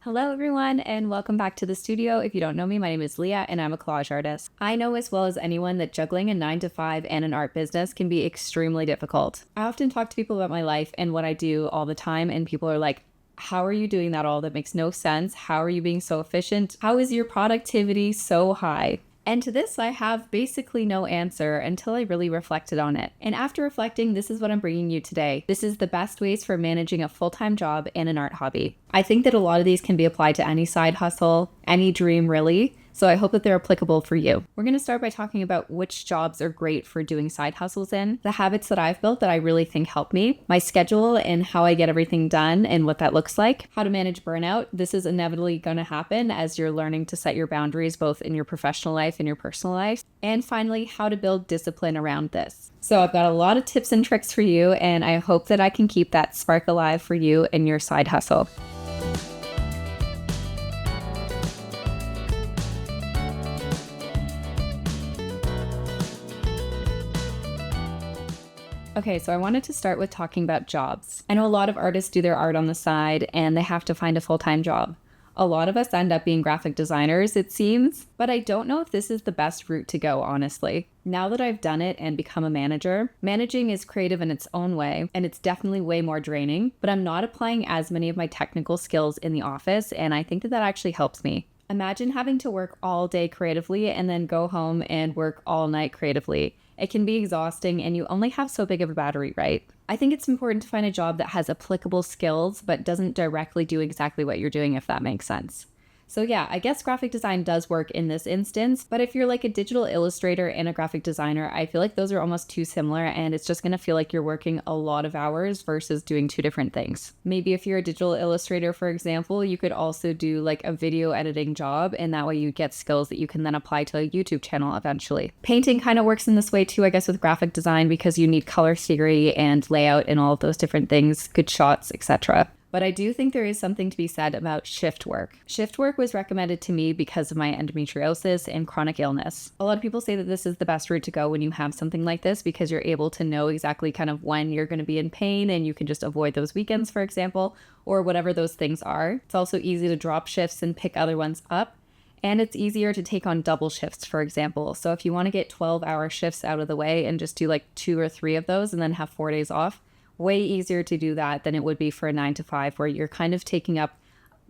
Hello everyone and welcome back to the studio. If you don't know me, my name is Leah and I'm a collage artist. I know as well as anyone that juggling a 9 to 5 and an art business can be extremely difficult. I often talk to people about my life and what I do all the time, and people are like, how are you doing that all? That makes no sense. How are you being so efficient? How is your productivity so high? And to this, I have basically no answer until I really reflected on it. And after reflecting, this is what I'm bringing you today. This is the best ways for managing a full-time job and an art hobby. I think that a lot of these can be applied to any side hustle, any dream really. So I hope that they're applicable for you. We're going to start by talking about which jobs are great for doing side hustles in, the habits that I've built that I really think help me, my schedule and how I get everything done and what that looks like, how to manage burnout. This is inevitably going to happen as you're learning to set your boundaries both in your professional life and your personal life, and finally, how to build discipline around this. So I've got a lot of tips and tricks for you, and I hope that I can keep that spark alive for you in your side hustle. Okay, so I wanted to start with talking about jobs. I know a lot of artists do their art on the side and they have to find a full-time job. A lot of us end up being graphic designers, it seems, but I don't know if this is the best route to go, honestly. Now that I've done it and become a manager, managing is creative in its own way, and it's definitely way more draining, but I'm not applying as many of my technical skills in the office, and I think that that actually helps me. Imagine having to work all day creatively and then go home and work all night creatively. It can be exhausting and you only have so big of a battery, right? I think it's important to find a job that has applicable skills but doesn't directly do exactly what you're doing, if that makes sense. So yeah, I guess graphic design does work in this instance, but if you're like a digital illustrator and a graphic designer, I feel like those are almost too similar and it's just gonna feel like you're working a lot of hours versus doing two different things. Maybe if you're a digital illustrator, for example, you could also do like a video editing job, and that way you get skills that you can then apply to a YouTube channel eventually. Painting kind of works in this way too, I guess, with graphic design because you need color theory and layout and all of those different things, good shots, etc. But I do think there is something to be said about shift work. Shift work was recommended to me because of my endometriosis and chronic illness. A lot of people say that this is the best route to go when you have something like this because you're able to know exactly kind of when you're going to be in pain and you can just avoid those weekends, for example, or whatever those things are. It's also easy to drop shifts and pick other ones up. And it's easier to take on double shifts, for example. So if you want to get 12-hour shifts out of the way and just do like 2 or 3 of those and then have 4 days off, way easier to do that than it would be for a 9 to 5 where you're kind of taking up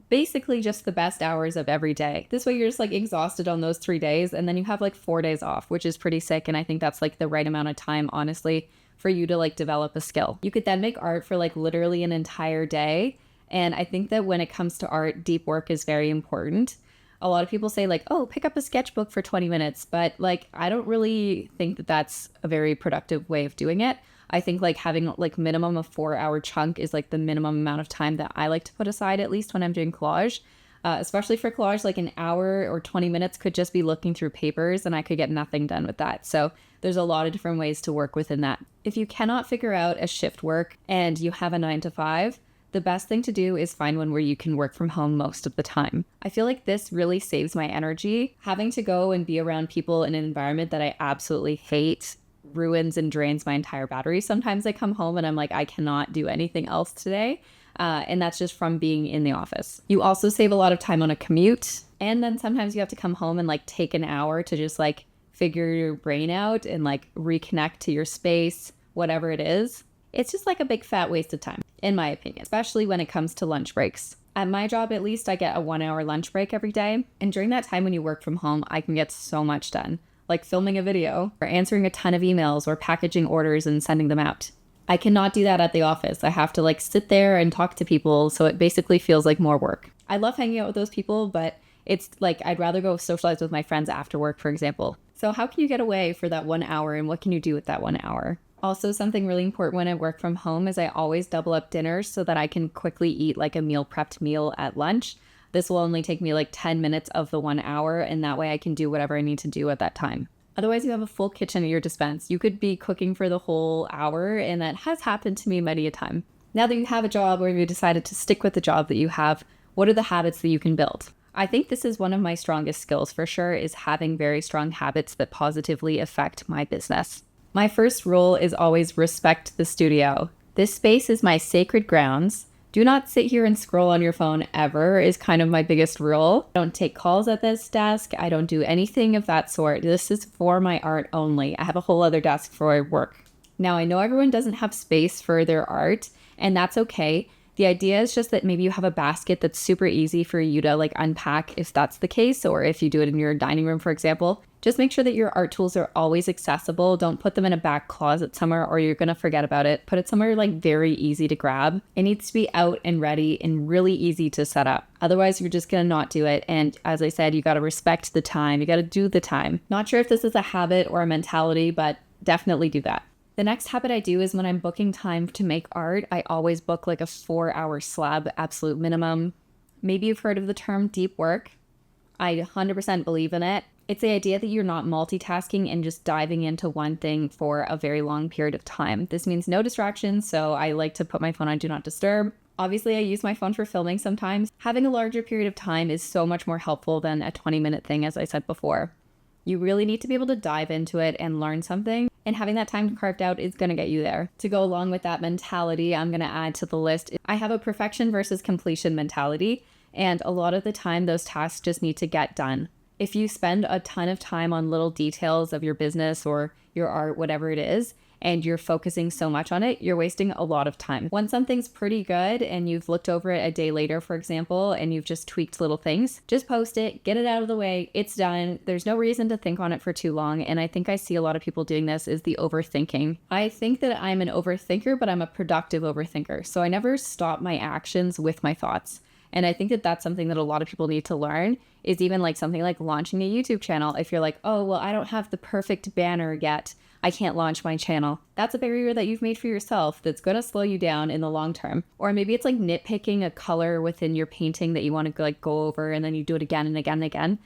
basically just the best hours of every day. This way you're just like exhausted on those 3 days and then you have like 4 days off, which is pretty sick. And I think that's like the right amount of time, honestly, for you to like develop a skill. You could then make art for like literally an entire day. And I think that when it comes to art, deep work is very important. A lot of people say like, oh, pick up a sketchbook for 20 minutes. But like, I don't really think that that's a very productive way of doing it. I think like having like minimum of 4-hour chunk is like the minimum amount of time that I like to put aside, at least when I'm doing collage. Especially for collage, like an hour or 20 minutes could just be looking through papers and I could get nothing done with that. So there's a lot of different ways to work within that. If you cannot figure out a shift work and you have a 9 to 5, the best thing to do is find one where you can work from home most of the time. I feel like this really saves my energy. Having to go and be around people in an environment that I absolutely hate ruins and drains my entire battery. Sometimes I come home and I'm like, I cannot do anything else today. And that's just from being in the office. You also save a lot of time on a commute. And then sometimes you have to come home and like take an hour to just like figure your brain out and like reconnect to your space, whatever it is. It's just like a big fat waste of time, in my opinion, especially when it comes to lunch breaks. At my job, at least, I get a 1-hour lunch break every day. And during that time when you work from home, I can get so much done, like filming a video or answering a ton of emails or packaging orders and sending them out. I cannot do that at the office. I have to like sit there and talk to people. So it basically feels like more work. I love hanging out with those people, but it's like I'd rather go socialize with my friends after work, for example. So how can you get away for that 1 hour and what can you do with that 1 hour? Also, something really important when I work from home is I always double up dinners so that I can quickly eat like a meal prepped meal at lunch. This will only take me like 10 minutes of the 1 hour, and that way I can do whatever I need to do at that time. Otherwise, you have a full kitchen at your dispense. You could be cooking for the whole hour, and that has happened to me many a time. Now that you have a job or you decided to stick with the job that you have, what are the habits that you can build? I think this is one of my strongest skills for sure, is having very strong habits that positively affect my business. My first rule is always respect the studio. This space is my sacred grounds. Do not sit here and scroll on your phone ever is kind of my biggest rule. I don't take calls at this desk. I don't do anything of that sort. This is for my art only. I have a whole other desk for work. Now, I know everyone doesn't have space for their art, and that's okay. The idea is just that maybe you have a basket that's super easy for you to like unpack if that's the case, or if you do it in your dining room, for example. Just make sure that your art tools are always accessible. Don't put them in a back closet somewhere or you're going to forget about it. Put it somewhere like very easy to grab. It needs to be out and ready and really easy to set up. Otherwise, you're just going to not do it. And as I said, you got to respect the time. You got to do the time. Not sure if this is a habit or a mentality, but definitely do that. The next habit I do is when I'm booking time to make art, I always book like a 4-hour slab, absolute minimum. Maybe you've heard of the term deep work. I 100% believe in it. It's the idea that you're not multitasking and just diving into one thing for a very long period of time. This means no distractions, so I like to put my phone on Do Not Disturb. Obviously, I use my phone for filming sometimes. Having a larger period of time is so much more helpful than a 20-minute thing, as I said before. You really need to be able to dive into it and learn something, and having that time carved out is going to get you there. To go along with that mentality, I'm going to add to the list, I have a perfection versus completion mentality, and a lot of the time those tasks just need to get done. If you spend a ton of time on little details of your business or your art, whatever it is, and you're focusing so much on it, you're wasting a lot of time. When something's pretty good and you've looked over it a day later, for example, and you've just tweaked little things, just post it, get it out of the way, it's done. There's no reason to think on it for too long. And I think I see a lot of people doing this is the overthinking. I think that I'm an overthinker, but I'm a productive overthinker. So I never stop my actions with my thoughts. And I think that that's something that a lot of people need to learn, is even like something like launching a YouTube channel. If you're like, oh, well, I don't have the perfect banner yet, I can't launch my channel. That's a barrier that you've made for yourself that's going to slow you down in the long term. Or maybe it's like nitpicking a color within your painting that you want to like go over and then you do it again and again and again.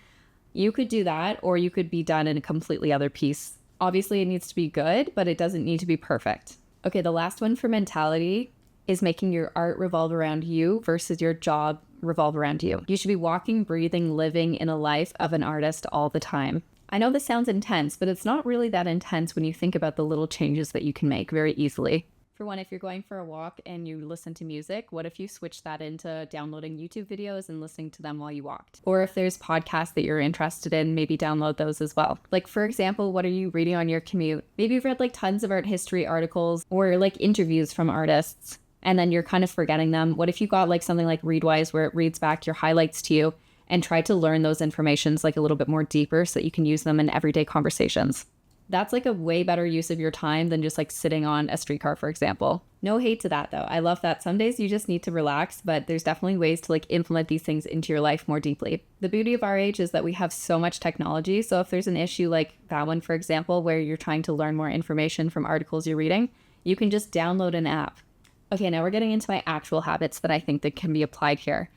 You could do that, or you could be done in a completely other piece. Obviously, it needs to be good, but it doesn't need to be perfect. Okay, the last one for mentality is making your art revolve around you versus your job revolve around you. You should be walking, breathing, living in a life of an artist all the time. I know this sounds intense, but it's not really that intense when you think about the little changes that you can make very easily. For one, if you're going for a walk and you listen to music, what if you switch that into downloading YouTube videos and listening to them while you walked? Or if there's podcasts that you're interested in, maybe download those as well. Like, for example, what are you reading on your commute? Maybe you've read like tons of art history articles or like interviews from artists, and then you're kind of forgetting them. What if you got like something like Readwise where it reads back your highlights to you and try to learn those informations like a little bit more deeper so that you can use them in everyday conversations? That's like a way better use of your time than just like sitting on a streetcar, for example. No hate to that though. I love that. Some days you just need to relax, but there's definitely ways to like implement these things into your life more deeply. The beauty of our age is that we have so much technology. So if there's an issue like that one, for example, where you're trying to learn more information from articles you're reading, you can just download an app. Okay, now we're getting into my actual habits that I think that can be applied here.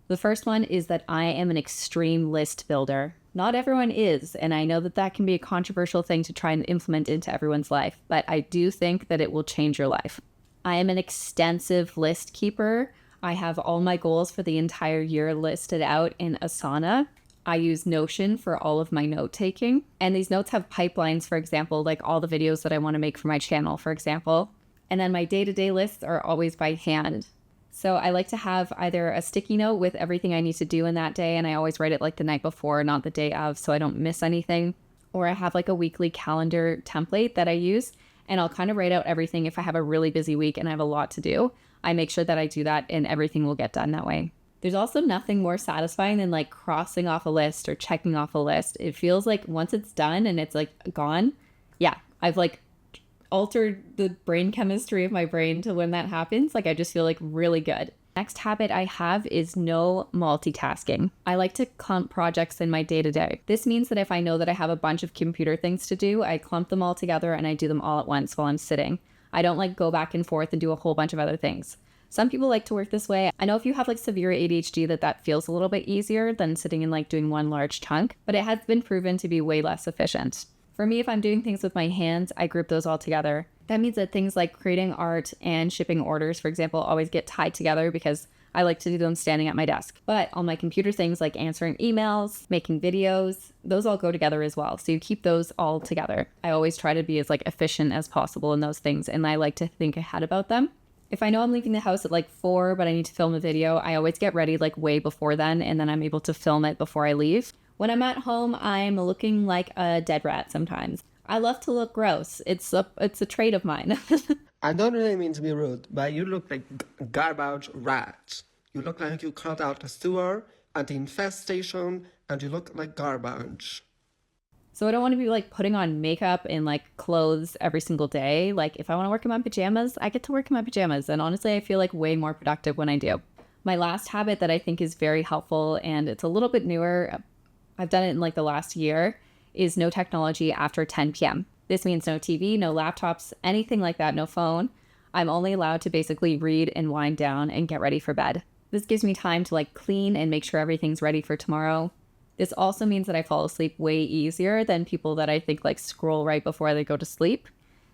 The first one is that I am an extreme list builder. Not everyone is, and I know that that can be a controversial thing to try and implement into everyone's life, but I do think that it will change your life. I am an extensive list keeper. I have all my goals for the entire year listed out in Asana. I use Notion for all of my note taking, and these notes have pipelines, for example, like all the videos that I want to make for my channel, for example. And then my day-to-day lists are always by hand. So I like to have either a sticky note with everything I need to do in that day, and I always write it like the night before, not the day of, so I don't miss anything. Or I have like a weekly calendar template that I use, and I'll kind of write out everything. If I have a really busy week and I have a lot to do, I make sure that I do that and everything will get done that way. There's also nothing more satisfying than like crossing off a list or checking off a list. It feels like once it's done and it's like gone, yeah, I've like altered the brain chemistry of my brain to when that happens. Like I just feel like really good. Next habit I have is no multitasking. I like to clump projects in my day-to-day. This means that if I know that I have a bunch of computer things to do, I clump them all together and I do them all at once while I'm sitting. I don't like go back and forth and do a whole bunch of other things. Some people like to work this way. I know if you have like severe ADHD that feels a little bit easier than sitting and like doing one large chunk, but it has been proven to be way less efficient. For me, if I'm doing things with my hands, I group those all together. That means that things like creating art and shipping orders, for example, always get tied together because I like to do them standing at my desk. But on my computer things like answering emails, making videos, those all go together as well. So you keep those all together. I always try to be as like efficient as possible in those things, and I like to think ahead about them. If I know I'm leaving the house at like 4, but I need to film a video, I always get ready like way before then, and then I'm able to film it before I leave. When I'm at home, I'm looking like a dead rat sometimes. I love to look gross. It's a trait of mine. I don't really mean to be rude, but you look like garbage rat. You look like you crawled out the sewer and the infestation, and you look like garbage. So I don't want to be like putting on makeup and like clothes every single day. Like if I want to work in my pajamas, I get to work in my pajamas. And honestly, I feel like way more productive when I do. My last habit that I think is very helpful, and it's a little bit newer, I've done it in like the last year, is no technology after 10 p.m. This means no TV, no laptops, anything like that, no phone. I'm only allowed to basically read and wind down and get ready for bed. This gives me time to like clean and make sure everything's ready for tomorrow. This also means that I fall asleep way easier than people that I think like scroll right before they go to sleep.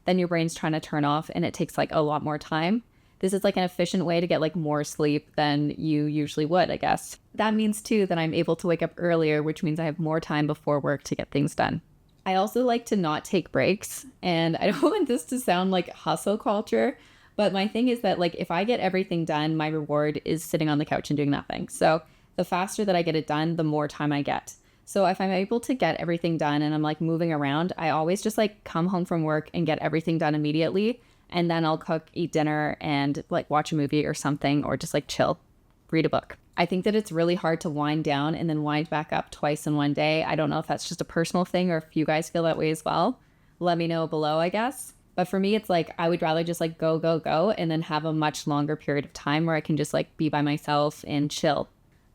Then your brain's trying to turn off and it takes like a lot more time. This is like an efficient way to get like more sleep than you usually would, I guess. That means too that I'm able to wake up earlier, which means I have more time before work to get things done. I also like to not take breaks, and I don't want this to sound like hustle culture, but my thing is that like if I get everything done, my reward is sitting on the couch and doing nothing. So the faster that I get it done, the more time I get. So if I'm able to get everything done and I'm like moving around, I always just like come home from work and get everything done immediately. And then I'll cook, eat dinner, and like watch a movie or something, or just like chill, read a book. I think that it's really hard to wind down and then wind back up twice in one day. I don't know if that's just a personal thing or if you guys feel that way as well. Let me know below, I guess. But for me, it's like I would rather just like go, and then have a much longer period of time where I can just like be by myself and chill.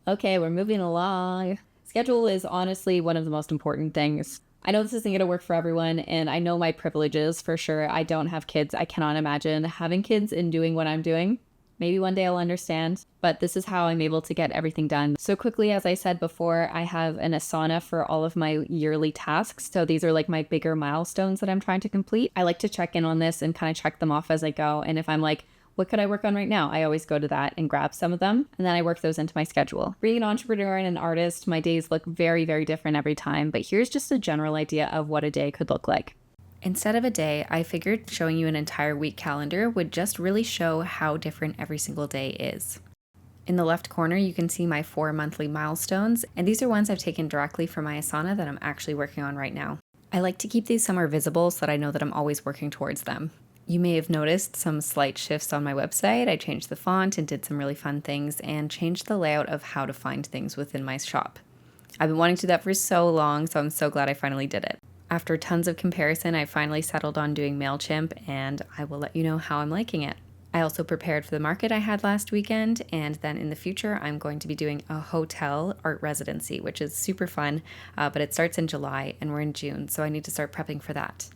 Okay, we're moving along. Schedule is honestly one of the most important things. I know this isn't going to work for everyone, and I know my privileges for sure. I don't have kids. I cannot imagine having kids and doing what I'm doing. Maybe one day I'll understand, but this is how I'm able to get everything done. So quickly, as I said before, I have an Asana for all of my yearly tasks. So these are like my bigger milestones that I'm trying to complete. I like to check in on this and kind of check them off as I go. And if I'm like, what could I work on right now? I always go to that and grab some of them, and then I work those into my schedule. Being an entrepreneur and an artist, my days look very, very different every time, but here's just a general idea of what a day could look like. Instead of a day, I figured showing you an entire week calendar would just really show how different every single day is. In the left corner, you can see my 4 monthly milestones, and these are ones I've taken directly from my Asana that I'm actually working on right now. I like to keep these somewhere visible so that I know that I'm always working towards them. You may have noticed some slight shifts on my website. I changed the font and did some really fun things and changed the layout of how to find things within my shop. I've been wanting to do that for so long, so I'm so glad I finally did it. After tons of comparison, I finally settled on doing MailChimp, and I will let you know how I'm liking it. I also prepared for the market I had last weekend, and then in the future, I'm going to be doing a hotel art residency, which is super fun, but it starts in July and we're in June, so I need to start prepping for that.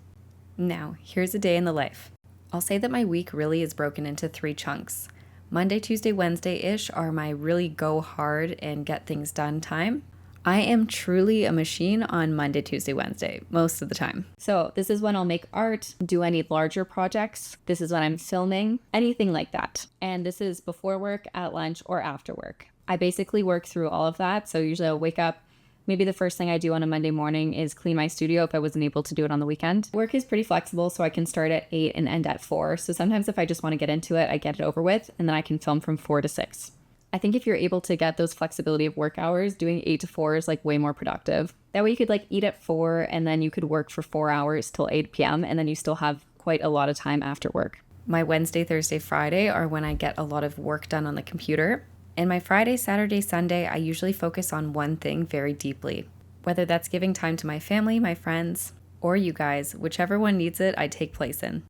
Now, here's a day in the life. I'll say that my week really is broken into 3 chunks. Monday, Tuesday, Wednesday-ish are my really go hard and get things done time. I am truly a machine on Monday, Tuesday, Wednesday, most of the time. So this is when I'll make art, do any larger projects. This is when I'm filming, anything like that. And this is before work, at lunch, or after work. I basically work through all of that. So usually I'll wake up. Maybe the first thing I do on a Monday morning is clean my studio if I wasn't able to do it on the weekend. Work is pretty flexible, so I can start at 8 and end at 4. So sometimes if I just want to get into it, I get it over with, and then I can film from 4 to 6. I think if you're able to get those flexibility of work hours, doing 8 to 4 is like way more productive. That way you could like eat at 4 and then you could work for 4 hours till 8 p.m. and then you still have quite a lot of time after work. My Wednesday, Thursday, Friday are when I get a lot of work done on the computer. And my Friday, Saturday, Sunday, I usually focus on one thing very deeply. Whether that's giving time to my family, my friends, or you guys, whichever one needs it, I take place in.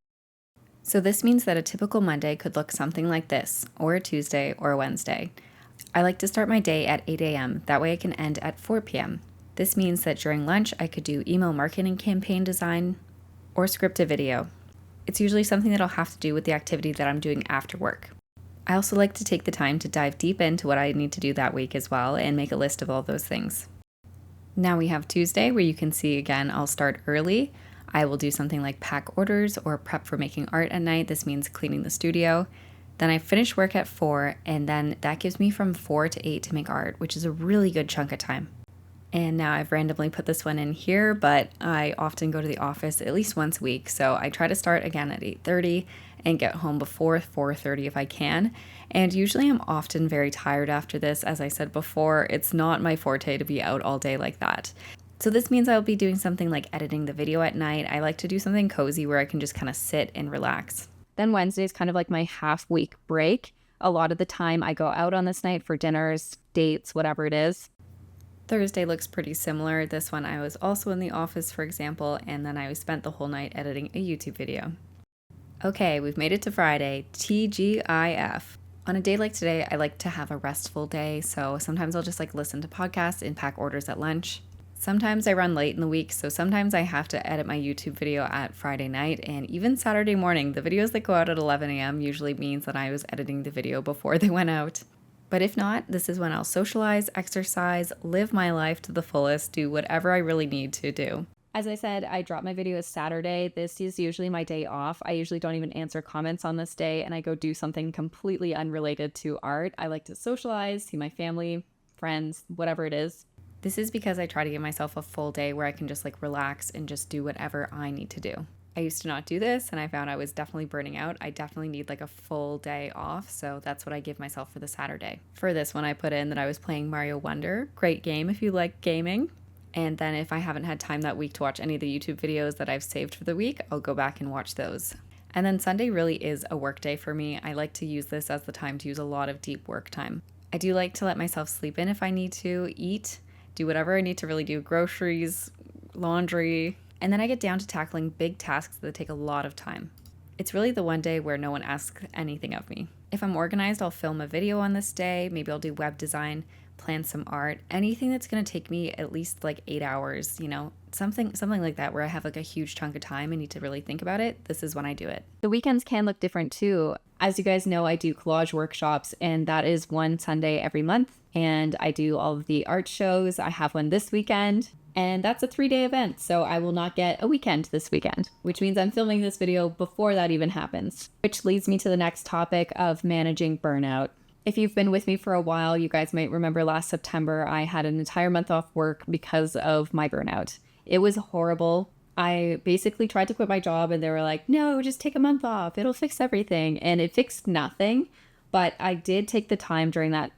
So this means that a typical Monday could look something like this, or a Tuesday, or a Wednesday. I like to start my day at 8 a.m., that way I can end at 4 p.m. This means that during lunch, I could do email marketing campaign design, or script a video. It's usually something that I'll have to do with the activity that I'm doing after work. I also like to take the time to dive deep into what I need to do that week as well and make a list of all those things. Now we have Tuesday, where you can see again, I'll start early. I will do something like pack orders or prep for making art at night. This means cleaning the studio. Then I finish work at 4, and then that gives me from 4 to 8 to make art, which is a really good chunk of time. And now I've randomly put this one in here, but I often go to the office at least once a week. So I try to start again at 8:30 and get home before 4:30 if I can. And usually I'm often very tired after this. As I said before, it's not my forte to be out all day like that. So this means I'll be doing something like editing the video at night. I like to do something cozy where I can just kind of sit and relax. Then Wednesday is kind of like my half week break. A lot of the time I go out on this night for dinners, dates, whatever it is. Thursday looks pretty similar. This one I was also in the office, for example, and then I spent the whole night editing a YouTube video. Okay, we've made it to Friday, TGIF. On a day like today, I like to have a restful day, so sometimes I'll just like listen to podcasts and pack orders at lunch. Sometimes I run late in the week, so sometimes I have to edit my YouTube video at Friday night and even Saturday morning. The videos that go out at 11 a.m. usually means that I was editing the video before they went out. But if not, this is when I'll socialize, exercise, live my life to the fullest, do whatever I really need to do. As I said, I drop my videos Saturday. This is usually my day off. I usually don't even answer comments on this day, and I go do something completely unrelated to art. I like to socialize, see my family, friends, whatever it is. This is because I try to give myself a full day where I can just like relax and just do whatever I need to do. I used to not do this and I found I was definitely burning out. I definitely need like a full day off, so that's what I give myself for the Saturday. For this one, I put in that I was playing Mario Wonder. Great game if you like gaming. And then if I haven't had time that week to watch any of the YouTube videos that I've saved for the week, I'll go back and watch those. And then Sunday really is a work day for me. I like to use this as the time to use a lot of deep work time. I do like to let myself sleep in if I need to, eat, do whatever I need to really do, groceries, laundry, and then I get down to tackling big tasks that take a lot of time. It's really the one day where no one asks anything of me. If I'm organized, I'll film a video on this day, maybe I'll do web design, plan some art, anything that's going to take me at least like 8 hours, something like that where I have like a huge chunk of time and need to really think about it. This is when I do it. The weekends can look different too. As you guys know, I do collage workshops, and that is one Sunday every month. And I do all of the art shows. I have one this weekend, and that's a 3-day event. So I will not get a weekend this weekend, which means I'm filming this video before that even happens, which leads me to the next topic of managing burnout. If you've been with me for a while, you guys might remember last September, I had an entire month off work because of my burnout. It was horrible. I basically tried to quit my job and they were like, no, just take a month off. It'll fix everything. And it fixed nothing. But I did take the time during that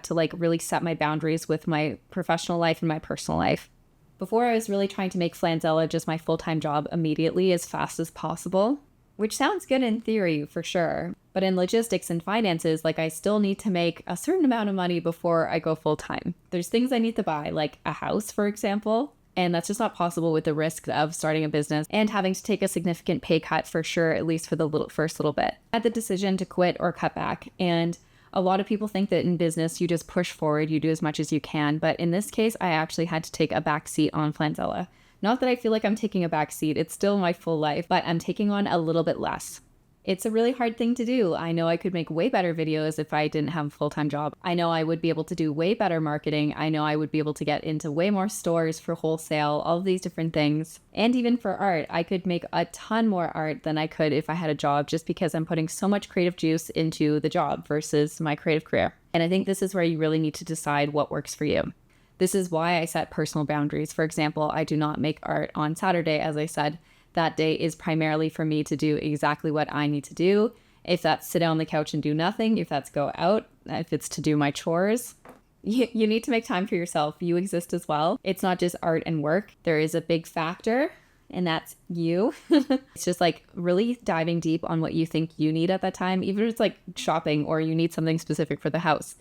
to like really set my boundaries with my professional life and my personal life. Before, I was really trying to make Flanzella just my full-time job immediately as fast as possible, which sounds good in theory for sure. But in logistics and finances, like I still need to make a certain amount of money before I go full-time. There's things I need to buy, like a house, for example. And that's just not possible with the risk of starting a business and having to take a significant pay cut for sure, at least for the first little bit. I had the decision to quit or cut back. And a lot of people think that in business, you just push forward, you do as much as you can. But in this case, I actually had to take a back seat on Flanzella. Not that I feel like I'm taking a back seat, it's still my full life, but I'm taking on a little bit less. It's a really hard thing to do. I know I could make way better videos if I didn't have a full-time job. I know I would be able to do way better marketing. I know I would be able to get into way more stores for wholesale, all of these different things. And even for art, I could make a ton more art than I could if I had a job, just because I'm putting so much creative juice into the job versus my creative career. And I think this is where you really need to decide what works for you. This is why I set personal boundaries. For example, I do not make art on Saturday, as I said. That day is primarily for me to do exactly what I need to do. If that's sit on the couch and do nothing, if that's go out, if it's to do my chores, you need to make time for yourself. You exist as well. It's not just art and work. There is a big factor, and that's you. It's just like really diving deep on what you think you need at that time, even if it's like shopping or you need something specific for the house.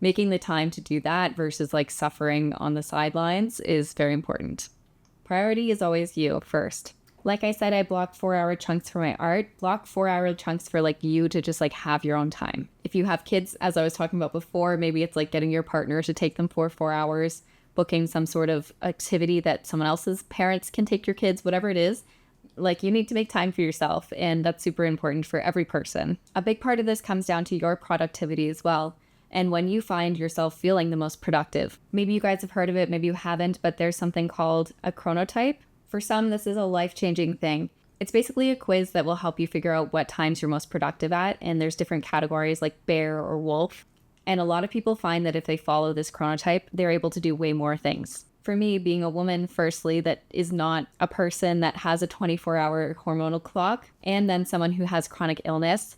Making the time to do that versus like suffering on the sidelines is very important. Priority is always you first. Like I said, I block 4-hour chunks for my art. Block 4-hour chunks for like you to just like have your own time. If you have kids, as I was talking about before, maybe it's like getting your partner to take them for 4 hours, booking some sort of activity that someone else's parents can take your kids, whatever it is. Like you need to make time for yourself, and that's super important for every person. A big part of this comes down to your productivity as well. And when you find yourself feeling the most productive, maybe you guys have heard of it, maybe you haven't, but there's something called a chronotype. For some, this is a life-changing thing. It's basically a quiz that will help you figure out what times you're most productive at, and there's different categories like bear or wolf. And a lot of people find that if they follow this chronotype, they're able to do way more things. For me, being a woman, firstly, that is not a person that has a 24-hour hormonal clock, and then someone who has chronic illness,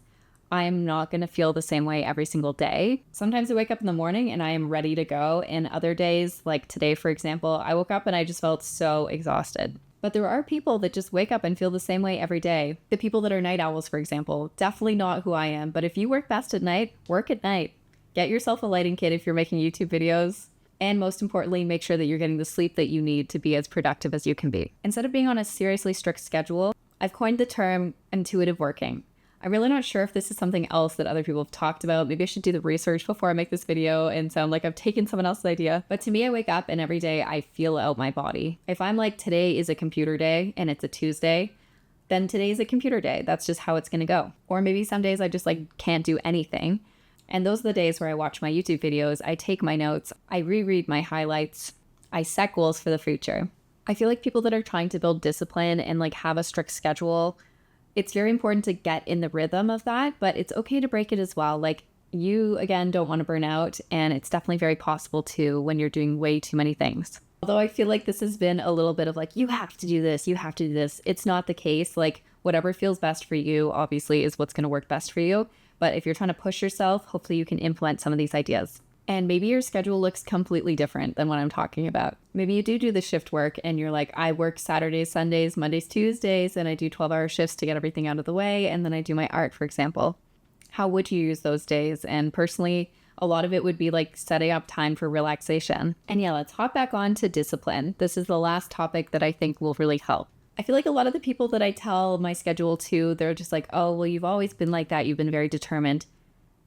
I am not going to feel the same way every single day. Sometimes I wake up in the morning and I am ready to go. And other days, like today, for example, I woke up and I just felt so exhausted. But there are people that just wake up and feel the same way every day. The people that are night owls, for example, definitely not who I am. But if you work best at night, work at night. Get yourself a lighting kit if you're making YouTube videos. And most importantly, make sure that you're getting the sleep that you need to be as productive as you can be. Instead of being on a seriously strict schedule, I've coined the term intuitive working. I'm really not sure if this is something else that other people have talked about. Maybe I should do the research before I make this video and sound like I've taken someone else's idea. But to me, I wake up and every day I feel out my body. If I'm like, today is a computer day and it's a Tuesday, then today is a computer day. That's just how it's going to go. Or maybe some days I just like can't do anything. And those are the days where I watch my YouTube videos, I take my notes, I reread my highlights, I set goals for the future. I feel like people that are trying to build discipline and like have a strict schedule, it's very important to get in the rhythm of that, but it's okay to break it as well. Like you, again, don't want to burn out, and it's definitely very possible too when you're doing way too many things. Although I feel like this has been a little bit of like, you have to do this, you have to do this. It's not the case. Like whatever feels best for you, obviously, is what's going to work best for you. But if you're trying to push yourself, hopefully you can implement some of these ideas. And maybe your schedule looks completely different than what I'm talking about. Maybe you do the shift work and you're like, I work Saturdays, Sundays, Mondays, Tuesdays, and I do 12-hour shifts to get everything out of the way. And then I do my art, for example. How would you use those days? And personally, a lot of it would be like setting up time for relaxation. And yeah, let's hop back on to discipline. This is the last topic that I think will really help. I feel like a lot of the people that I tell my schedule to, they're just like, oh, well, you've always been like that. You've been very determined.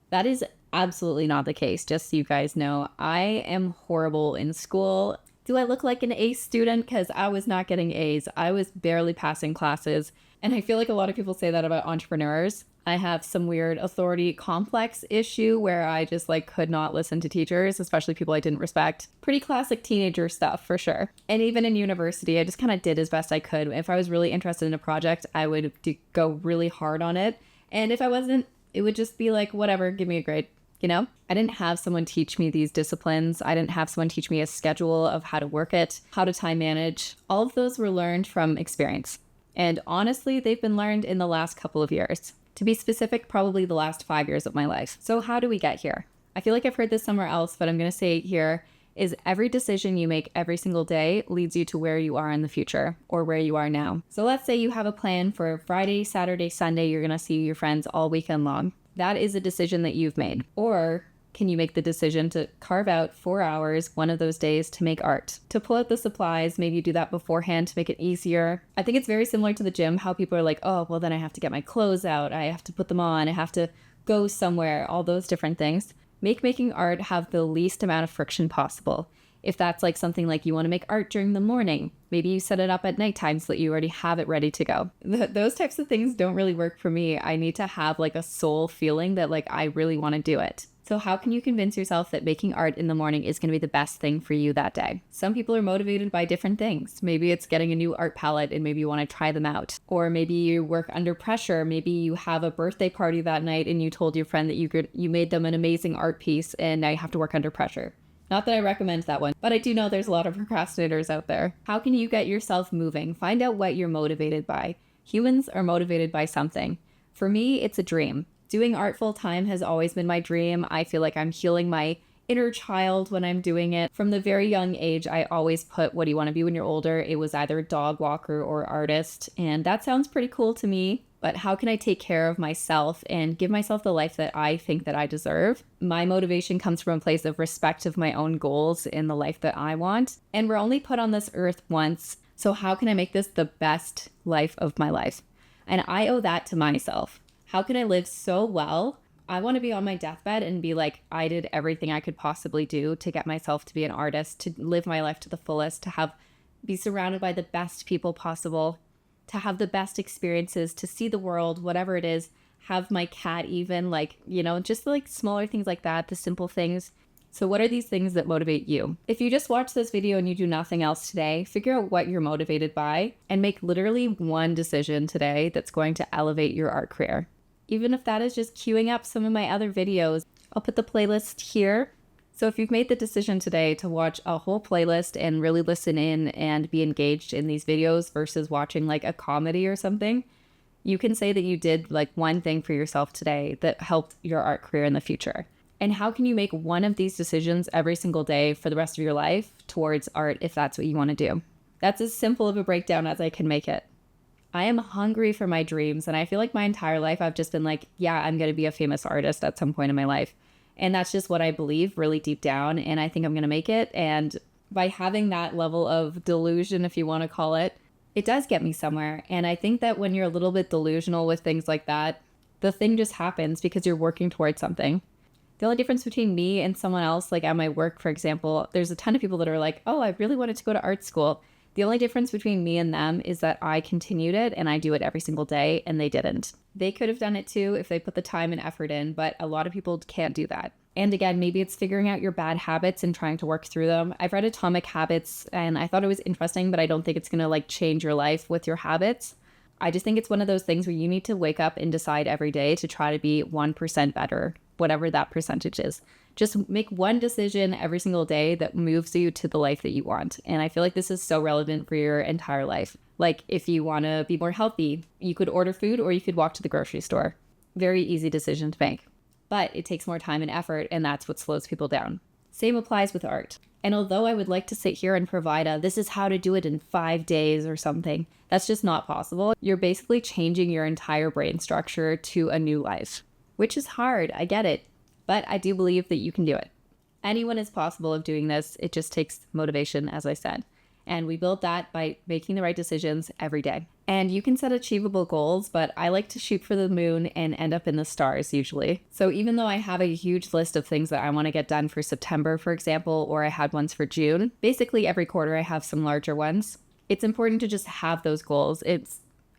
That is absolutely not the case. Just so you guys know, I am horrible in school. Do I look like an A student? Because I was not getting A's. I was barely passing classes. And I feel like a lot of people say that about entrepreneurs. I have some weird authority complex issue where I just like could not listen to teachers, especially people I didn't respect. Pretty classic teenager stuff for sure. And even in university, I just kind of did as best I could. If I was really interested in a project, I would go really hard on it. And if I wasn't, it would just be like, whatever, give me a grade. You know, I didn't have someone teach me these disciplines. I didn't have someone teach me a schedule of how to work it, how to time manage. All of those were learned from experience. And honestly, they've been learned in the last couple of years. To be specific, probably the last 5 years of my life. So how do we get here? I feel like I've heard this somewhere else, but I'm going to say it here, is every decision you make every single day leads you to where you are in the future or where you are now. So let's say you have a plan for Friday, Saturday, Sunday, you're going to see your friends all weekend long. That is a decision that you've made. Or can you make the decision to carve out 4 hours one of those days to make art, to pull out the supplies? Maybe you do that beforehand to make it easier. I think it's very similar to the gym, how people are like, oh, well, then I have to get my clothes out. I have to put them on. I have to go somewhere, all those different things. Make making art have the least amount of friction possible. If that's like something like you want to make art during the morning, maybe you set it up at nighttime so that you already have it ready to go. Those types of things don't really work for me. I need to have like a soul feeling that like I really want to do it. So how can you convince yourself that making art in the morning is going to be the best thing for you that day? Some people are motivated by different things. Maybe it's getting a new art palette and maybe you want to try them out. Or maybe you work under pressure. Maybe you have a birthday party that night and you told your friend that you made them an amazing art piece and now you have to work under pressure. Not that I recommend that one, but I do know there's a lot of procrastinators out there. How can you get yourself moving? Find out what you're motivated by. Humans are motivated by something. For me, it's a dream. Doing art full time has always been my dream. I feel like I'm healing my inner child when I'm doing it. From the very young age, I always put, what do you want to be when you're older? It was either dog walker or artist. And that sounds pretty cool to me. But how can I take care of myself and give myself the life that I think that I deserve? My motivation comes from a place of respect of my own goals in the life that I want. And we're only put on this earth once. So how can I make this the best life of my life? And I owe that to myself. How can I live so well? I want to be on my deathbed and be like, I did everything I could possibly do to get myself to be an artist, to live my life to the fullest, to be surrounded by the best people possible, to have the best experiences, to see the world, whatever it is, have my cat even, like, you know, just like smaller things like that, the simple things. So what are these things that motivate you? If you just watch this video and you do nothing else today, figure out what you're motivated by and make literally one decision today that's going to elevate your art career. Even if that is just queuing up some of my other videos. I'll put the playlist here So if you've made the decision today to watch a whole playlist and really listen in and be engaged in these videos versus watching like a comedy or something, you can say that you did like one thing for yourself today that helped your art career in the future. And how can you make one of these decisions every single day for the rest of your life towards art if that's what you want to do? That's as simple of a breakdown as I can make it. I am hungry for my dreams, and I feel like my entire life I've just been like, yeah, I'm going to be a famous artist at some point in my life. And that's just what I believe really deep down, and I think I'm going to make it. And by having that level of delusion, if you want to call it, it does get me somewhere. And I think that when you're a little bit delusional with things like that, the thing just happens because you're working towards something. The only difference between me and someone else, like at my work, for example, there's a ton of people that are like, oh, I really wanted to go to art school. The only difference between me and them is that I continued it and I do it every single day, and they didn't. They could have done it too if they put the time and effort in, but a lot of people can't do that. And again, maybe it's figuring out your bad habits and trying to work through them. I've read Atomic Habits and I thought it was interesting, but I don't think it's going to like change your life with your habits. I just think it's one of those things where you need to wake up and decide every day to try to be 1% better, whatever that percentage is. Just make one decision every single day that moves you to the life that you want. And I feel like this is so relevant for your entire life. Like if you want to be more healthy, you could order food or you could walk to the grocery store. Very easy decision to make. But it takes more time and effort, and that's what slows people down. Same applies with art. And although I would like to sit here and provide this is how to do it in 5 days or something, that's just not possible. You're basically changing your entire brain structure to a new life, which is hard. I get it. But I do believe that you can do it. Anyone is possible of doing this. It just takes motivation, as I said. And we build that by making the right decisions every day. And you can set achievable goals, but I like to shoot for the moon and end up in the stars usually. So even though I have a huge list of things that I want to get done for September, for example, or I had ones for June, basically every quarter I have some larger ones. It's important to just have those goals. It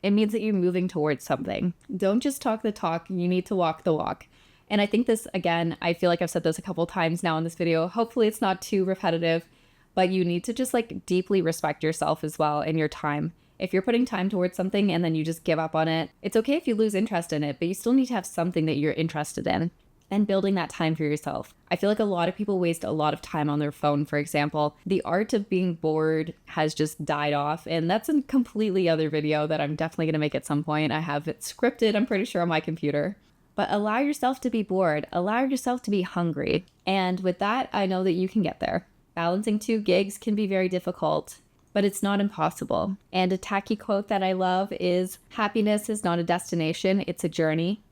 means that you're moving towards something. Don't just talk the talk, you need to walk the walk. And I think this, again, I feel like I've said this a couple times now in this video. Hopefully it's not too repetitive, but you need to just like deeply respect yourself as well and your time. If you're putting time towards something and then you just give up on it, it's okay if you lose interest in it, but you still need to have something that you're interested in and building that time for yourself. I feel like a lot of people waste a lot of time on their phone, for example. The art of being bored has just died off, and that's a completely other video that I'm definitely going to make at some point. I have it scripted, I'm pretty sure, on my computer. But allow yourself to be bored. Allow yourself to be hungry. And with that, I know that you can get there. Balancing 2 gigs can be very difficult, but it's not impossible. And a tacky quote that I love is, happiness is not a destination, it's a journey.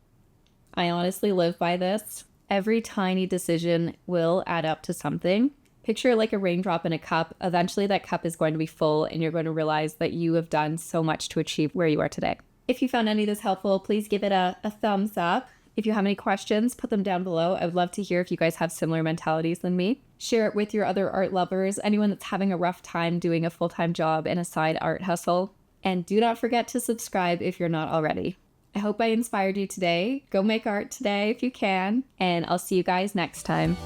I honestly live by this. Every tiny decision will add up to something. Picture like a raindrop in a cup. Eventually that cup is going to be full and you're going to realize that you have done so much to achieve where you are today. If you found any of this helpful, please give it a thumbs up. If you have any questions, put them down below. I would love to hear if you guys have similar mentalities than me. Share it with your other art lovers, anyone that's having a rough time doing a full-time job and a side art hustle. And do not forget to subscribe if you're not already. I hope I inspired you today. Go make art today if you can, and I'll see you guys next time.